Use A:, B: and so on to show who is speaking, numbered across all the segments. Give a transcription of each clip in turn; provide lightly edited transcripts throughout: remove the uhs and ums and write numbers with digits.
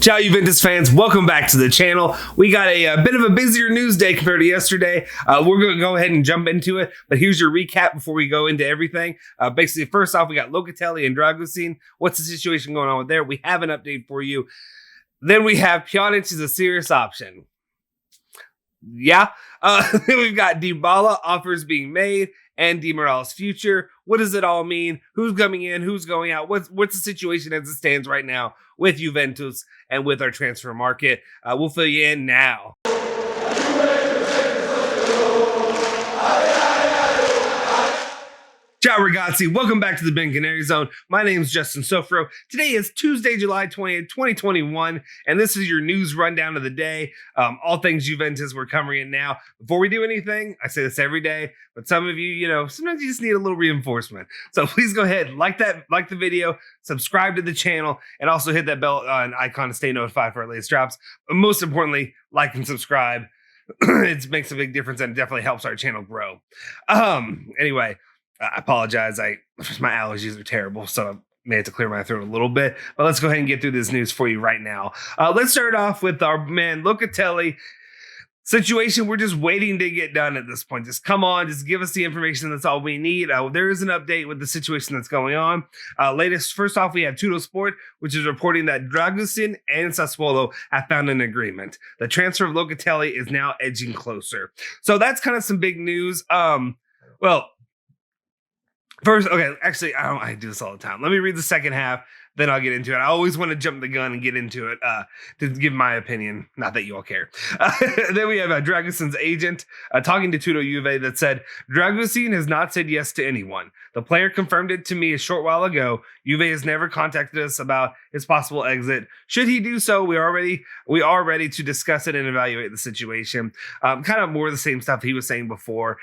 A: Ciao, Juventus fans. Welcome back to the channel. We got a bit of a busier news day compared to yesterday. We're going to go ahead and jump into it, but here's your recap before we go into everything. Basically, first off, we got Locatelli and Dragusin. What's the situation going on with there? We have an update for you. Then we have Pjanic is a serious option. Yeah. Then we've got Dybala offers being made and Demiral's future. What does it all mean? Who's coming in? Who's going out? What's the situation as it stands right now with Juventus and with our transfer market? We'll fill you in now. Ciao ragazzi, welcome back to the Bianconeri Zone. My name is Justin Sofro. Today is Tuesday, July 20th, 2021, and this is your news rundown of the day. All things Juventus, we're covering it now. Before we do anything, I say this every day, but some of you, sometimes you just need a little reinforcement. So please go ahead, like the video, subscribe to the channel, and also hit that bell icon to stay notified for our latest drops. But most importantly, like and subscribe. It makes a big difference and it definitely helps our channel grow. Anyway, I apologize. My allergies are terrible, so I may have to clear my throat a little bit. But let's go ahead and get through this news for you right now. Let's start off with our man Locatelli situation. We're just waiting to get done at this point. Just come on, just give us the information. That's all we need. There is an update with the situation that's going on. First off, we have Tuttosport, which is reporting that Dragusin and Sassuolo have found an agreement. The transfer of Locatelli is now edging closer. So that's kind of some big news. First, okay, actually, I do this all the time. Let me read the second half, then I'll get into it. I always want to jump the gun and get into it to give my opinion. Not that you all care. Then we have Dragusin's agent talking to Tutto Juve that said, Dragusin has not said yes to anyone. The player confirmed it to me a short while ago. Juve has never contacted us about his possible exit. Should he do so, we are ready to discuss it and evaluate the situation. Kind of more of the same stuff he was saying before.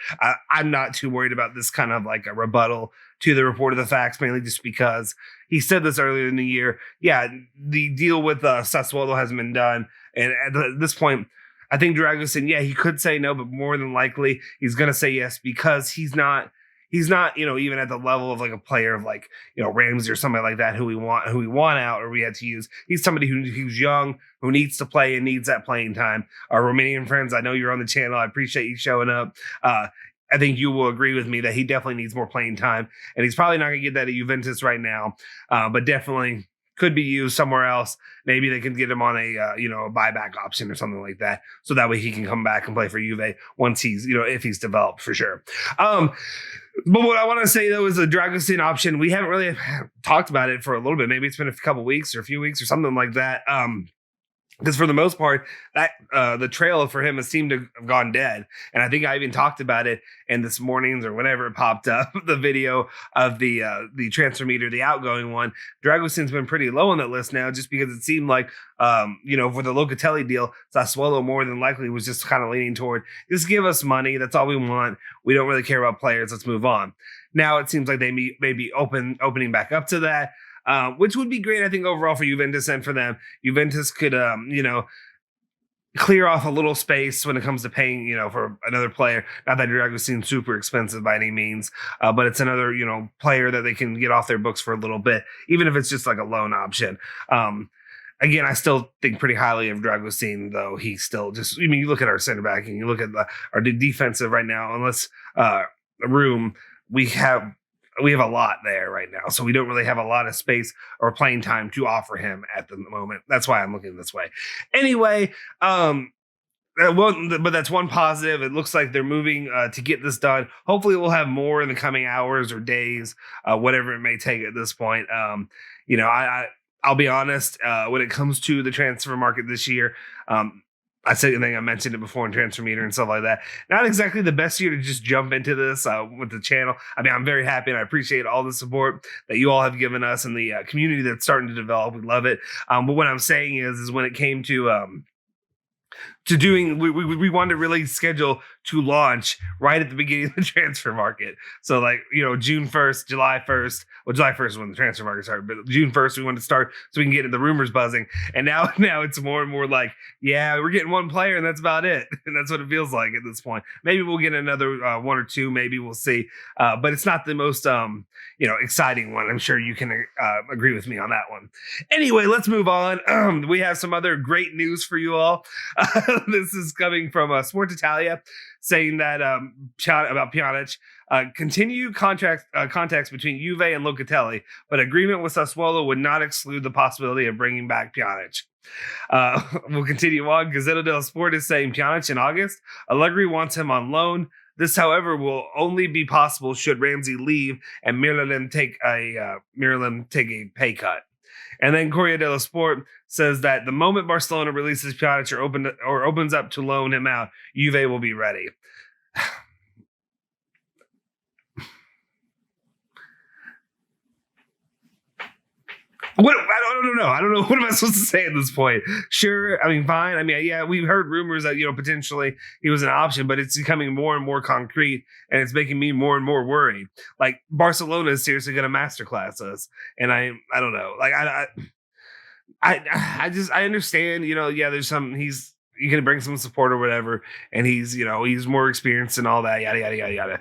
A: I'm not too worried about this kind of like a rebuttal to the report of the facts, mainly just because he said this earlier in the year. Yeah, the deal with Sassuolo hasn't been done. And at this point, I think Dragusin, yeah, he could say no, but more than likely he's going to say yes because he's not, even at the level of like a player of like, Ramsey or somebody like that who we want out or we had to use. He's somebody who's young, who needs to play and needs that playing time. Our Romanian friends, I know you're on the channel. I appreciate you showing up. I think you will agree with me that he definitely needs more playing time, and he's probably not going to get that at Juventus right now, but definitely could be used somewhere else. Maybe they can get him on a buyback option or something like that, so that way he can come back and play for Juve once he's, if he's developed for sure. But what I want to say though is the Dragusin option. We haven't really talked about it for a little bit. Maybe it's been a couple weeks or a few weeks or something like that. Because for the most part, that the trail for him has seemed to have gone dead. And I think I even talked about it in this morning's or whenever it popped up, the video of the transfer meter, the outgoing one. Dragusin's been pretty low on that list now just because it seemed like, for the Locatelli deal, Sassuolo more than likely was just kind of leaning toward, just give us money. That's all we want. We don't really care about players. Let's move on. Now it seems like they may be opening back up to that. Which would be great, I think, overall for Juventus and for them. Juventus could, clear off a little space when it comes to paying, for another player. Not that Dragusin's super expensive by any means, but it's another, player that they can get off their books for a little bit, even if it's just like a loan option. Again, I still think pretty highly of Dragusin, though. He's still just, you look at our center back and you look at our defensive right now, unless room, we have a lot there right now. So we don't really have a lot of space or playing time to offer him at the moment. That's why I'm looking this way. Anyway, but that's one positive. It looks like they're moving to get this done. Hopefully we'll have more in the coming hours or days, whatever it may take at this point. I'll be honest, when it comes to the transfer market this year, I mentioned it before in Transfer Meter and stuff like that. Not exactly the best year to just jump into this with the channel. I mean, I'm very happy and I appreciate all the support that you all have given us and the community that's starting to develop. We love it. But what I'm saying is when it came to to doing, we wanted to really schedule to launch right at the beginning of the transfer market. So like, June 1st, July 1st, well, July 1st is when the transfer market started, but June 1st, we wanted to start so we can get the rumors buzzing. And now it's more and more like, yeah, we're getting one player and that's about it. And that's what it feels like at this point. Maybe we'll get another one or two, maybe we'll see. But it's not the most, exciting one. I'm sure you can agree with me on that one. Anyway, let's move on. We have some other great news for you all. This is coming from Sport Italia, saying that about Pjanic, continue contacts between Juve and Locatelli, but agreement with Sassuolo would not exclude the possibility of bringing back Pjanic. We'll continue on. Gazzetta dello Sport is saying Pjanic in August. Allegri wants him on loan. This, however, will only be possible should Ramsey leave and Miralem take a pay cut. And then Corriere dello Sport says that the moment Barcelona releases Pjanic or opens up to loan him out, Juve will be ready. I don't know. What am I supposed to say at this point? Sure. I mean, fine. I mean, yeah, we've heard rumors that, potentially he was an option, but it's becoming more and more concrete and it's making me more and more worried. Like Barcelona is seriously going to masterclass us. And I don't know. Like, I understand, there's you can bring some support or whatever. And he's more experienced and all that, yada, yada, yada, yada.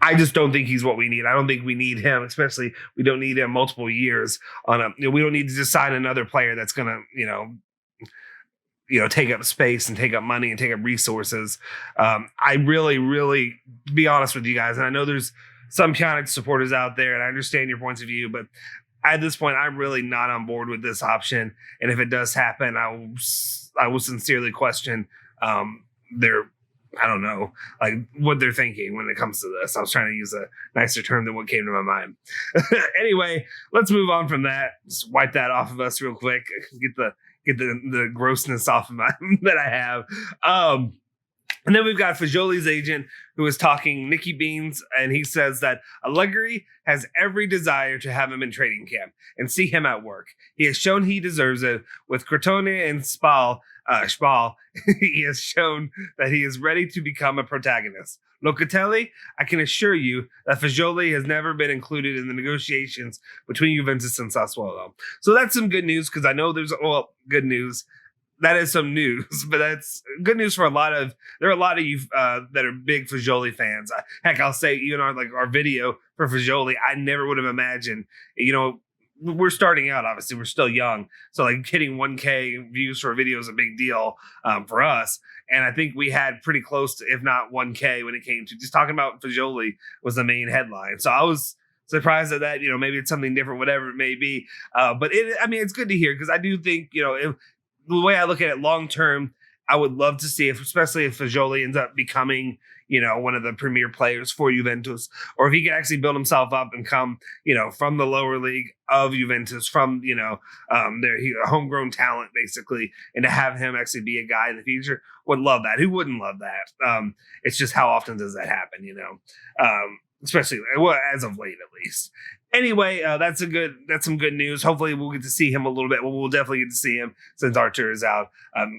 A: I just don't think he's what we need. I don't think we need him, especially we don't need him multiple years on we don't need to just sign another player that's going to, take up space and take up money and take up resources. I really, really, to be honest with you guys, and I know there's some Pjanic supporters out there and I understand your points of view, but at this point, I'm really not on board with this option. And if it does happen, I will sincerely question I don't know, like what they're thinking when it comes to this. I was trying to use a nicer term than what came to my mind. Anyway, let's move on from that. Just wipe that off of us real quick. Get the grossness off of my that I have. And then we've got Fagioli's agent who is talking Nicky Beans, and he says that Allegri has every desire to have him in training camp and see him at work. He has shown he deserves it. With Crotone and Spal, he has shown that he is ready to become a protagonist. Locatelli, I can assure you that Fagioli has never been included in the negotiations between Juventus and Sassuolo. So that's some good news because I know good news. That is some news, but that's good news for there are a lot of you that are big Fagioli fans. Heck, I'll say, our video for Fagioli, I never would have imagined, we're starting out, obviously, we're still young. So like hitting 1K views for a video is a big deal for us. And I think we had pretty close to, if not 1K when it came to just talking about Fagioli was the main headline. So I was surprised at that, maybe it's something different, whatever it may be. But it's good to hear because I do think, the way I look at it long term, I would love to see especially if Fagioli ends up becoming, one of the premier players for Juventus, or if he can actually build himself up and come, from the lower league of Juventus, from, a homegrown talent basically, and to have him actually be a guy in the future, would love that. Who wouldn't love that? It's just how often does that happen, especially as of late, at least. Anyway, that's some good news. Hopefully we'll get to see him a little bit. We'll definitely get to see him since Archer is out,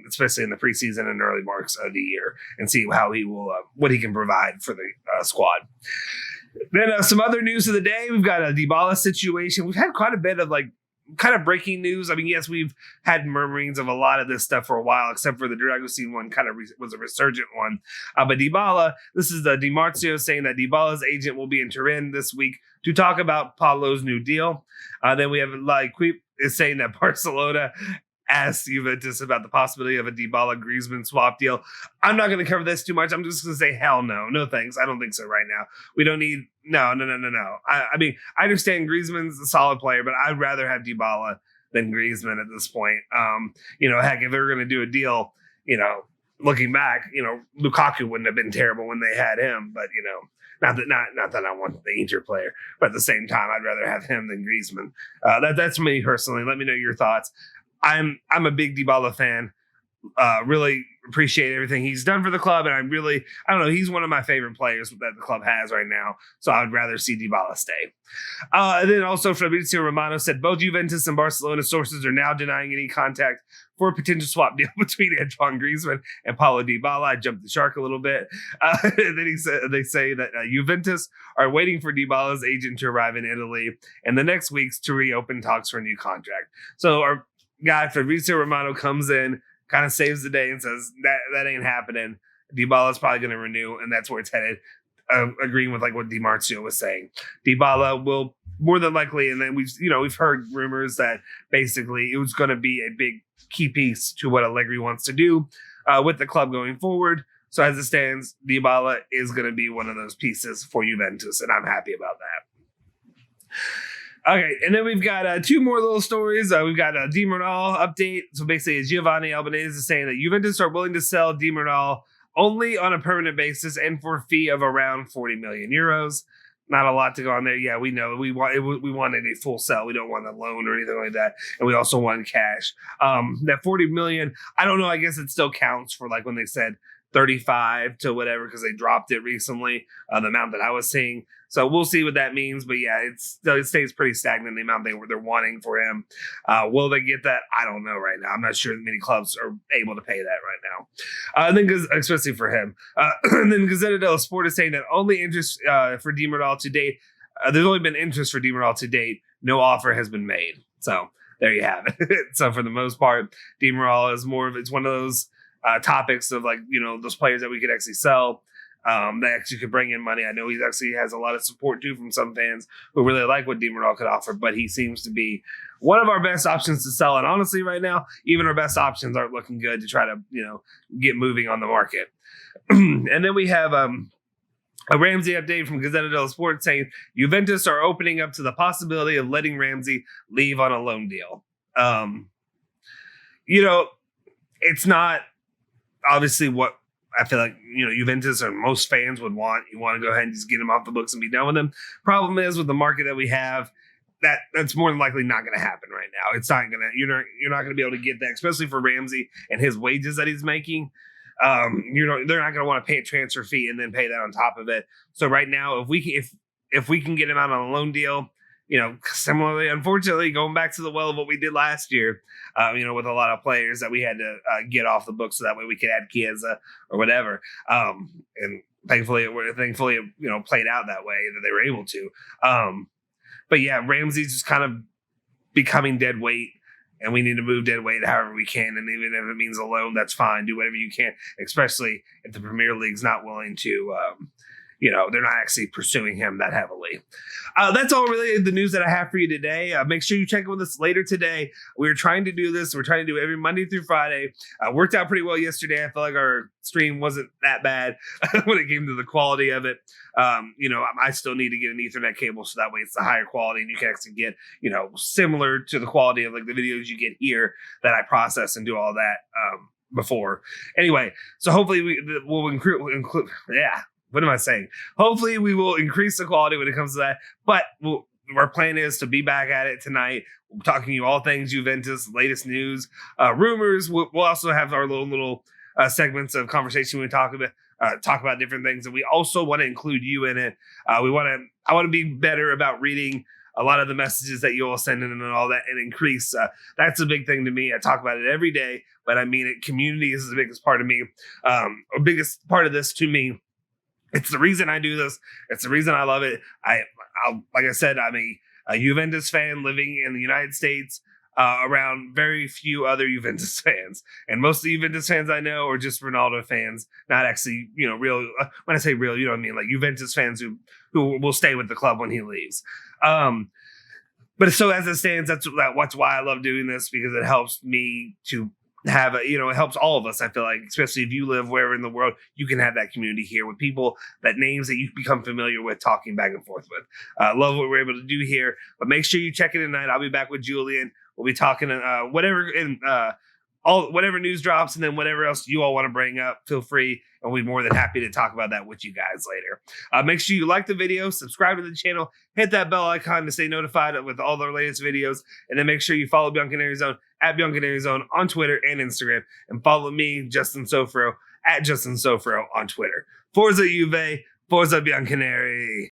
A: especially in the preseason and early marks of the year, and see how he will, what he can provide for the squad. Then some other news of the day. We've got a Dybala situation. We've had quite a bit of kind of breaking news. I mean, yes, we've had murmurings of a lot of this stuff for a while, except for the Dragusin one kind of was a resurgent one. But Dybala, this is the Di Marzio saying that Dybala's agent will be in Turin this week to talk about Paulo's new deal. Then we have Quip is saying that Barcelona asked Juventus about the possibility of a Dybala Griezeman swap deal. I'm not going to cover this too much. I'm just going to say hell no. No thanks. I don't think so right now. We don't need no. I mean, I understand Griezmann's a solid player, but I'd rather have Dybala than Griezeman at this point. Heck, if they were going to do a deal, looking back, Lukaku wouldn't have been terrible when they had him, but not that I want the Inter player, but at the same time, I'd rather have him than Griezmann. That's me personally. Let me know your thoughts. I'm a big Dybala fan. Really appreciate everything he's done for the club, and I don't know, he's one of my favorite players that the club has right now. So I'd rather see Dybala stay. And then also Fabrizio Romano said both Juventus and Barcelona sources are now denying any contact for a potential swap deal between Antoine Griezeman and Paulo Dybala. I jumped the shark a little bit. And then they say that Juventus are waiting for Dybala's agent to arrive in Italy in the next weeks to reopen talks for a new contract. So our guy Fabrizio Romano comes in, kind of saves the day and says that ain't happening. Dybala's probably going to renew, and that's where it's headed. Agreeing with like what Di Marzio was saying, Dybala will more than likely, and then we've heard rumors that basically it was going to be a big key piece to what Allegri wants to do with the club going forward. So as it stands, Dybala is going to be one of those pieces for Juventus, and I'm happy about that. Okay, and then we've got two more little stories. We've got a Demiral update. So basically, Giovanni Albanese is saying that Juventus are willing to sell Demiral only on a permanent basis and for a fee of around 40 million euros. Not a lot to go on there. Yeah, we know we wanted a full sell. We don't want a loan or anything like that, and we also want cash. That 40 million, I don't know. I guess it still counts for like when they said 35 to whatever because they dropped it recently. The amount that I was seeing. So we'll see what that means. But yeah, it stays pretty stagnant, the amount they're wanting for him. Will they get that? I don't know right now. I'm not sure many clubs are able to pay that right now. And then, especially for him. And then Gazzetta dello Sport is saying that only interest for Demiral to date, there's only been interest for Demiral to date. No offer has been made. So there you have it. So for the most part, Demiral is it's one of those topics of like, those players that we could actually sell. That actually could bring in money. I know he actually has a lot of support too from some fans who really like what Demiral could offer, but he seems to be one of our best options to sell. And honestly, right now, even our best options aren't looking good to try to, get moving on the market. And then we have a Ramsey update from Gazzetta dello Sport saying Juventus are opening up to the possibility of letting Ramsey leave on a loan deal. It's not obviously what I feel like, Juventus or most fans would want. You want to go ahead and just get him off the books and be done with him. Problem is with the market that we have, that's more than likely not going to happen right now. It's not going to, you're not going to be able to get that, especially for Ramsey and his wages that he's making. They're not going to want to pay a transfer fee and then pay that on top of it. So right now, if we can get him out on a loan deal, similarly, unfortunately, going back to the well of what we did last year, with a lot of players that we had to get off the books so that way we could add Chiesa or whatever. And thankfully, it played out that way that they were able to. But yeah, Ramsey's just kind of becoming dead weight, and we need to move dead weight however we can. And even if it means a loan, that's fine. Do whatever you can, especially if the Premier League's not willing to. They're not actually pursuing him that heavily. That's all really the news that I have for you today. Make sure you check in with us later today. We're trying to do this. We're trying to do it every Monday through Friday. Worked out pretty well yesterday. I feel like our stream wasn't that bad when it came to the quality of it. I still need to get an Ethernet cable so that way it's the higher quality and you can actually get, similar to the quality of like the videos you get here that I process and do all that before. Anyway, so hopefully we'll include. What am I saying? Hopefully we will increase the quality when it comes to that. But our plan is to be back at it tonight. We're talking to you all things Juventus, latest news, rumors. We'll also have our little segments of conversation. We talk about different things, and we also want to include you in it. I want to be better about reading a lot of the messages that you all send in and all that, and increase. That's a big thing to me. I talk about it every day, but I mean it. Community is the biggest part of me. Biggest part of this to me. It's the reason I do this. It's the reason I love it. Like I said, I'm a Juventus fan living in the United States around very few other Juventus fans. And most of the Juventus fans I know are just Ronaldo fans, not actually, real. When I say real, you know what I mean? Like Juventus fans who will stay with the club when he leaves. But so as it stands, that's why I love doing this, because it helps me to have it helps all of us. I feel like, especially if you live wherever in the world, you can have that community here with people, that names that you become familiar with, talking back and forth with. Love what we're able to do here, but make sure you check it tonight. I'll be back with Julian. We'll be talking whatever, and all whatever news drops, and then whatever else you all want to bring up, feel free, and we'll be more than happy to talk about that with you guys later. Make sure you like the video, subscribe to the channel, hit that bell icon to stay notified with all the latest videos, and then make sure you follow Bianconerizone at Bianconerizone on Twitter and Instagram, and follow me, Justin Sofro, at Justin Sofro on Twitter. Forza Juve, Forza Bianconeri.